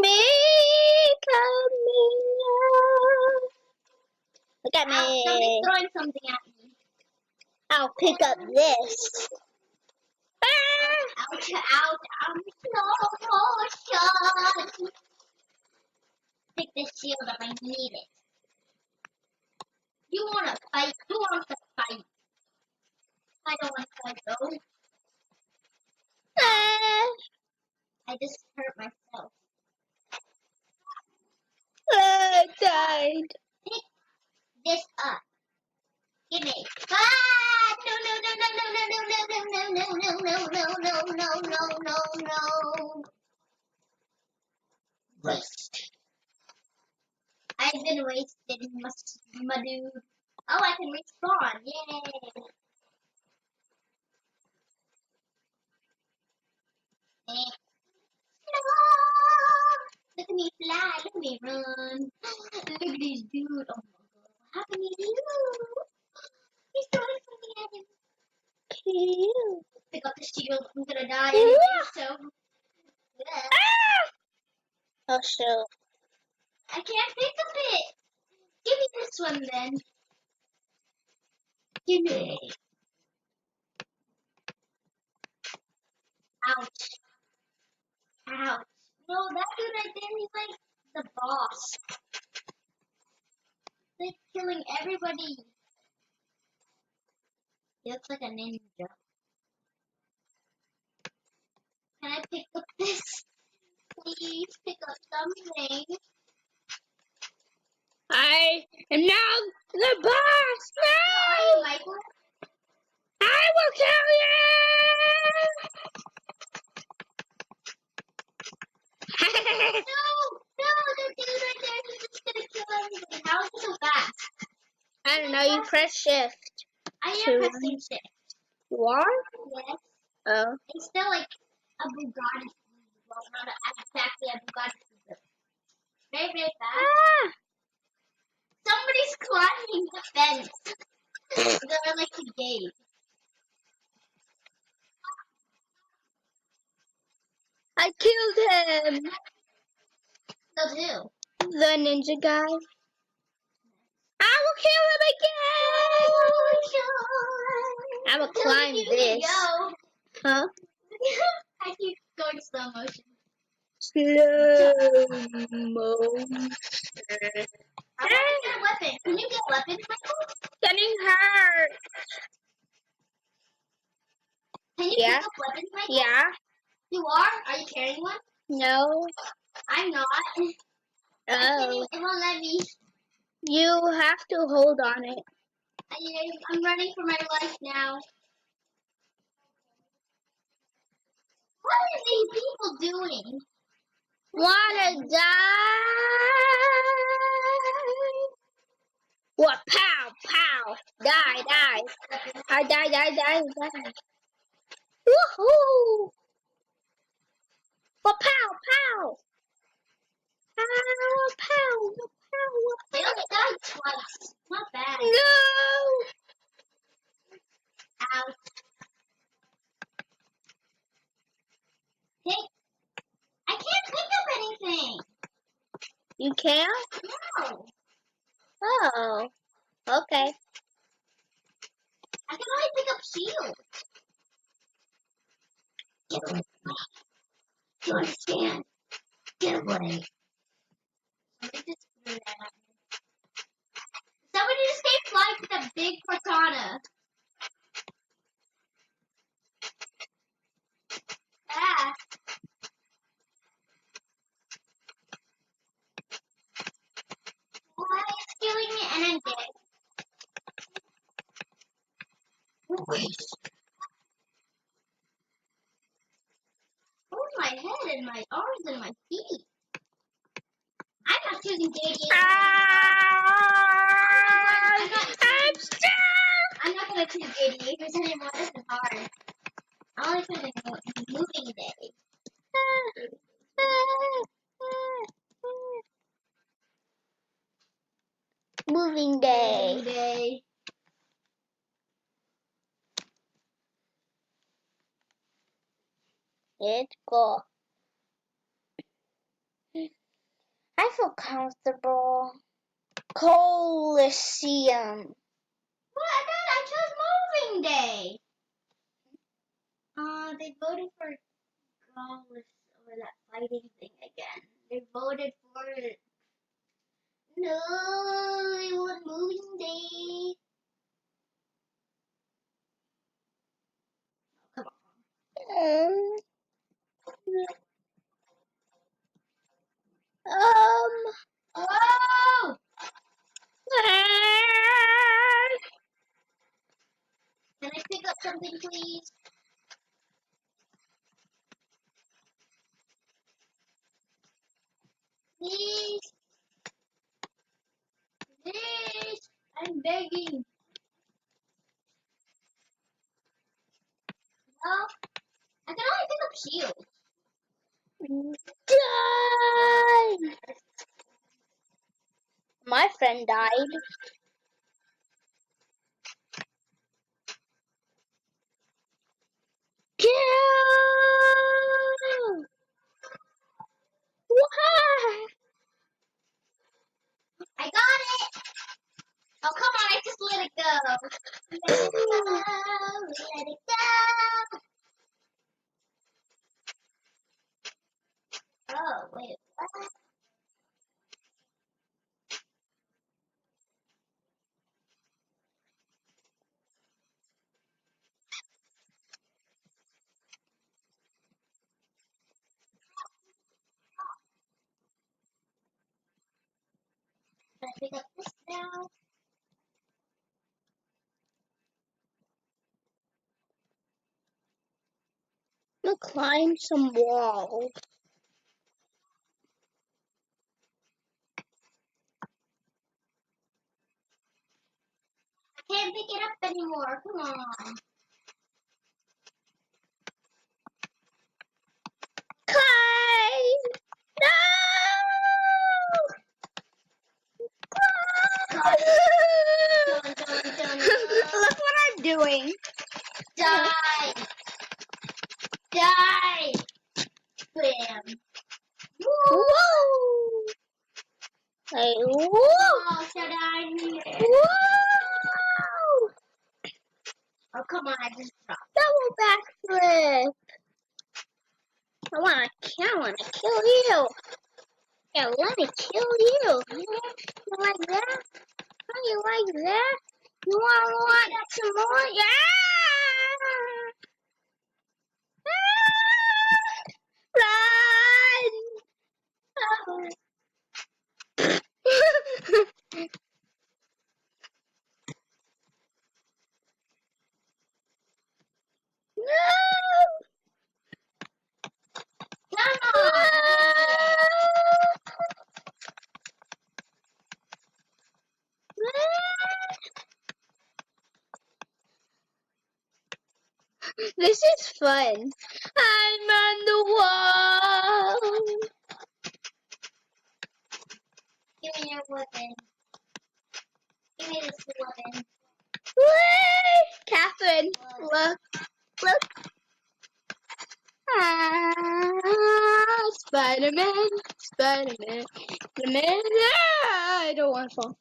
me, come me. Look at Somebody's me. throwing something at me. I'll pick up this. Ah! Ouch, ouch, I'm slow motion. Pick this shield up, I need it. You wanna fight? Who wants to fight? I don't want to fight though. Ah! I just hurt myself. I died. Pick this up. Give me. Ah! No, no, no, no, no, no, no, no, no, no, no, no, no, no, no, no, no. Waste. I've been wasted, my dude. Oh, I can respawn. Yay. Look at me fly, look at me run. Look at this dude. Oh my god, what happened to you? He's throwing something at him. Pick up the shield, I'm gonna die anyway, so. Yeah. Ah! Oh, shoot. I can't pick up it. Give me this one then. Give me. Ouch. Ouch. No, that dude right there, he's like the boss. He's like killing everybody. He looks like a ninja. Can I pick up this? Please pick up something. I am now the boss. Are No! you Michael? I will kill you! No! No! The dude right there, he's just gonna kill everybody. How is he so fast? I don't know, you press shift. I am Two. pressing shift. You are? Yes. Oh. It's still like a Bugatti. Well, not exactly a Bugatti. Very, very fast. Ah! Somebody's climbing the fence. They're like a gate. I killed him! So do. The ninja guy. I will kill him again! I'm gonna climb this. Go. Huh? I keep going slow motion. Slow motion. I want to get a weapon. Can you get weapons, Michael? Getting hurt. Can you Yeah. pick up weapons, Michael? Yeah. You are? Are you carrying one? No. I'm not. I can't Oh. even, it won't let me. You have to hold on it. I'm running for my life now. What are these people doing? Wanna die? What? Pow, pow. Die, die. I die. Woohoo! What? Pow, pow. Pow, pow, pow. They only died twice. Not bad. No! Ouch. Hey, I can't pick up anything. You can't? No. Oh. Okay. I can only pick up shields. Get away from me. Do you understand? Get away. Somebody just threw that at me. Somebody just came flying with a big katana. Ah. Why it's killing me and I'm dead. Wait. Oh, my head and my arms and my feet. I'm not choosing JD. I'm not gonna choose JD anymore. This is hard. I'm only choosing moving day. Moving day. Moving day. Let's go. I feel comfortable. Coliseum. What? I chose moving day. They voted for Gaulis over that fighting thing again. They voted for it. No, they want moving day. Come on. Oh! Can I pick up something, please? Please. Please. I'm begging. No. I can only pick up shields. Die! My friend died. Kill! Why? I got it. Oh, come on. I just let it go. Let it go. Let it go. Oh, wait. What? Can I pick up this now? I'm gonna climb some walls. I can't pick it up anymore. Come on. Climb! No! Look what I'm doing. Die! Die! Bam! Woo! Hey, woo! Oh, should I? Woo! Oh, come on, I just dropped. Double backflip. I wanna kill you. Yeah, let me kill you. You like that? How you like that? You want some more? Yeah! Run! No! Come on! This is fun. I'm on the wall. Give me your weapon. Give me this weapon. Wait, Catherine, look. Spider-Man. Spider-Man. I don't want to fall.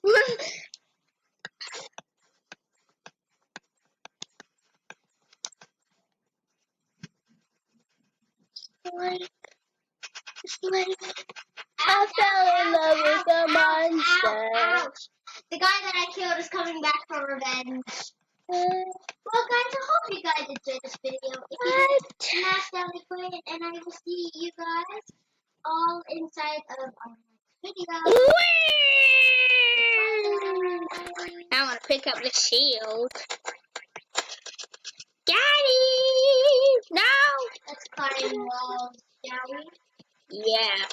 I fell in love with the monster. Ouch! The guy that I killed is coming back for revenge. Well, guys, I hope you guys enjoyed this video. If you did, smash down the comment, and I will see you guys all inside of our next video. I want to pick up the shield. Daddy! No! Let's climb walls, shall we? Yeah.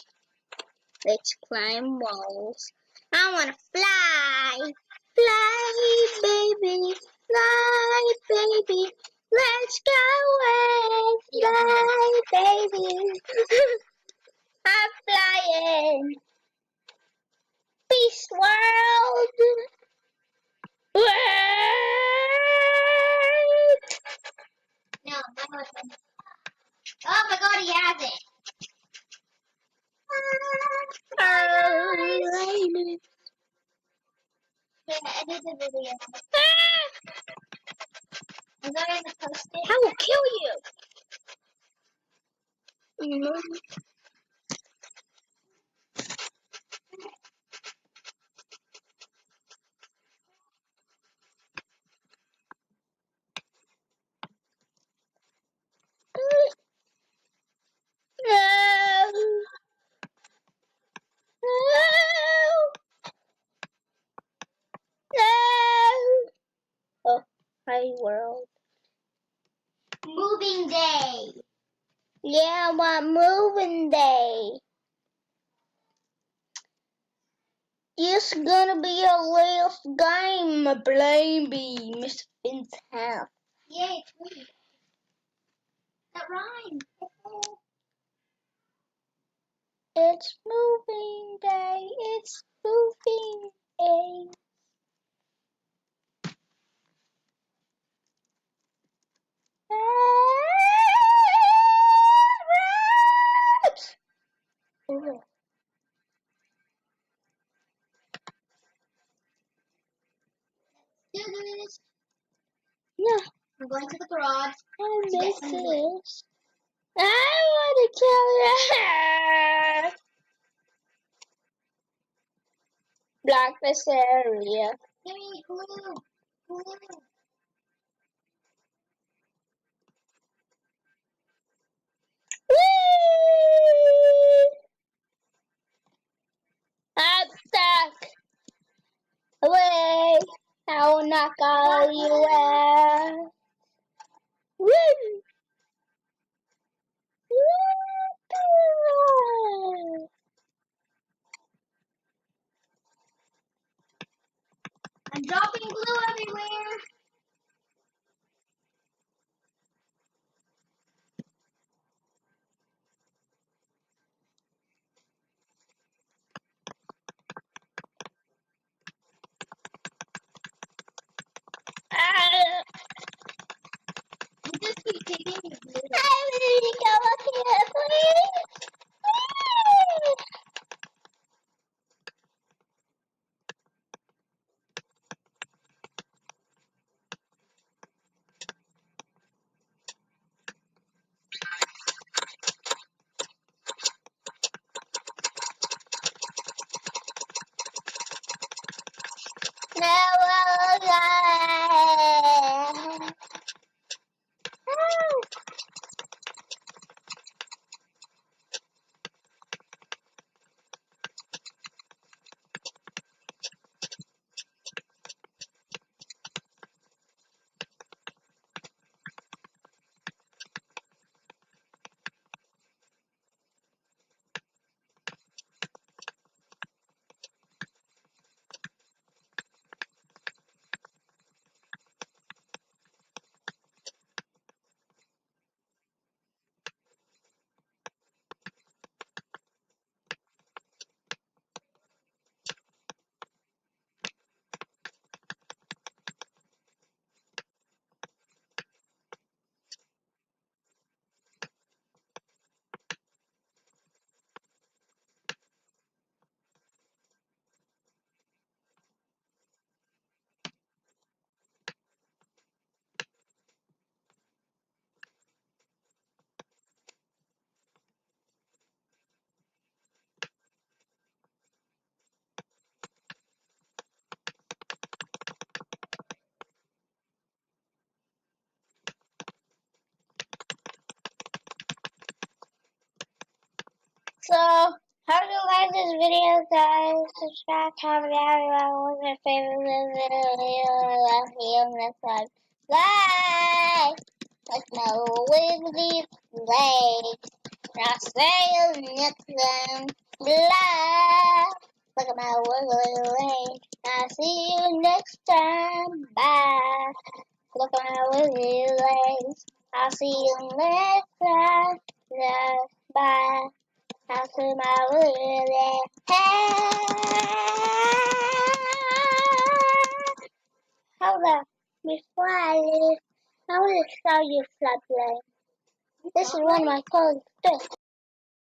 Let's climb walls. I want to fly. Fly, baby. Fly, baby. Let's go away. Fly, baby. I'm flying. Peace world. Wait. No, my husband. Oh my god, he has it! 20 minutes. Yeah, edit the video. Ah! I'm going to post it. I will kill you. Mhm. No. No. No. Oh, hi world. Moving day. Yeah, I want moving day. This gonna be a last game, baby, Miss Finn's house. Yay, it's moving day. That rhymes. It's moving day. It's moving day. Ooh. Do this. No, I'm going to the garage. I to get make some wood. this. I want to kill her. Block this area. Give me glue. Glue. Whee! I'm stuck. Away. I will knock all you out. Woo! Woo! I'm dropping glue everywhere. Ah! You just keep taking the glue. I need to go up here, please. Please. No, So, how do you like this video, guys? Subscribe, comment down below. What's your favorite video? I'll see you next time. Bye! Like my wiggly legs. I'll see you next time. Bye! Look at my wiggly legs. I'll see you next time. Bye! Look at my wiggly legs. I'll see you next time. Yeah, bye. How to my willie? Hold on. Before I leave, I want to show you something. This is one of my clothes.